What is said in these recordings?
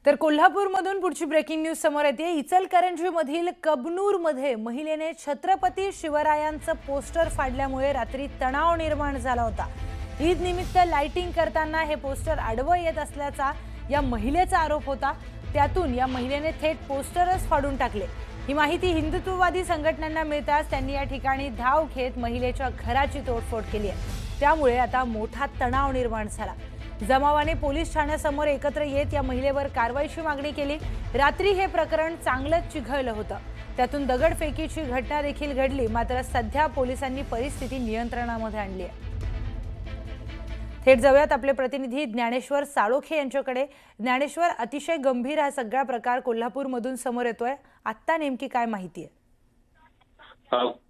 तर कोल्हापूरमधून पुढची ब्रेकिंग न्यूज समोर येते। इचलकरंजीमधील कबनूरमध्ये महिलेने छत्रपती शिवरायांचं पोस्टर फाडल्यामुळे रात्री तणाव निर्माण झाला होता। ईद निमित्त लाइटिंग करताना हे पोस्टर आडवं येत असल्याचा या महिलेचा आरोप होता। त्यातून या महिलेने थेट पोस्टरच फाडून टाकले। ही माहिती हिंदुत्ववादी संघटनांना मिळताच त्यांनी या ठिकाणी धाव घेत महिलेच्या घराची तोडफोड केली आहे। त्यामुळे आता मोठा तणाव निर्माण झाला। जमावाने पोलीस ठाण्यासमोर एकत्र येत या महिलेवर कारवाईची मागणी केली। रात्री हे प्रकरण चांगलंच चिघळलं होतं। त्यातून दगडफेकीची घटना देखील घडली। मात्र सध्या पोलिसांनी परिस्थिती नियंत्रणामध्ये आणली आहे। थेट जाऊयात आपले प्रतिनिधी ज्ञानेश्वर साळोखे यांच्याकडे। ज्ञानेश्वर, अतिशय गंभीर हा सगळा प्रकार कोल्हापूरमधून समोर येतोय। आता नेमकी काय माहिती आहे?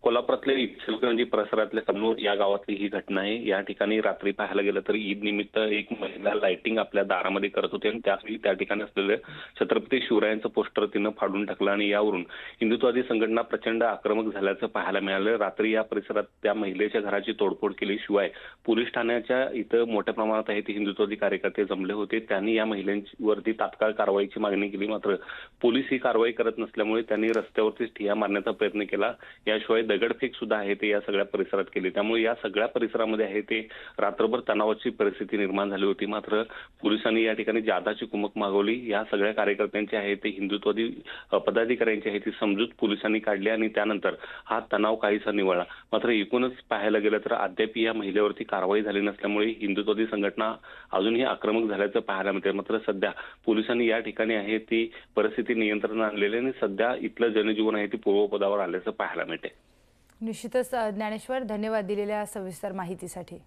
कोल्हापुरातल्या इचलकरंजी परिसरातल्या कबनूर या गावातली ही घटना आहे। या ठिकाणी रात्री पाहायला गेलं तर ईद निमित्त एक महिला लाइटिंग आपल्या दारामध्ये करत होती आणि त्यावेळी त्या ठिकाणी असलेले छत्रपती शिवरायांचं पोस्टर तिनं फाडून टाकलं आणि यावरून हिंदुत्ववादी संघटना प्रचंड आक्रमक झाल्याचं पाहायला मिळालं। रात्री या परिसरात त्या महिलेच्या घराची तोडफोड केली। शिवाय पोलीस ठाण्याच्या इथं मोठ्या प्रमाणात आहे ते हिंदुत्ववादी कार्यकर्ते जमले होते। त्यांनी या महिलांवरती तात्काळ कारवाईची मागणी केली। मात्र पोलीस ही कारवाई करत नसल्यामुळे त्यांनी रस्त्यावरती ठिय्या मारण्याचा प्रयत्न केला। याशिवाय दगडफेक सुद्धा आहे ते या सगळ्या परिसरात केली। त्यामुळे या सगळ्या परिसरामध्ये आहे ते रात्रभर तणावाची परिस्थिती निर्माण झाली होती। मात्र पोलिसांनी या ठिकाणी जादाची कुमक मागवली। या सगळ्या कार्यकर्त्यांची आहे ते हिंदुत्ववादी पदाधिकाऱ्यांची आहे ती समजूत पोलिसांनी काढली आणि त्यानंतर हा तणाव काहीसा निवळला। मात्र एकूणच पाहायला गेलं तर अद्याप या महिलेवरती कारवाई झाली नसल्यामुळे हिंदुत्ववादी संघटना अजूनही आक्रमक झाल्याचं पाहायला मिळते। मात्र सध्या पोलिसांनी या ठिकाणी आहे ती परिस्थिती नियंत्रणात आणलेली आणि सध्या इथलं जनजीवन आहे ती पूर्वपदावर आल्याचं पाहायला मिळते। निश्चितच ज्ञानेश्वर, धन्यवाद दिलेल्या सविस्तर माहितीसाठी।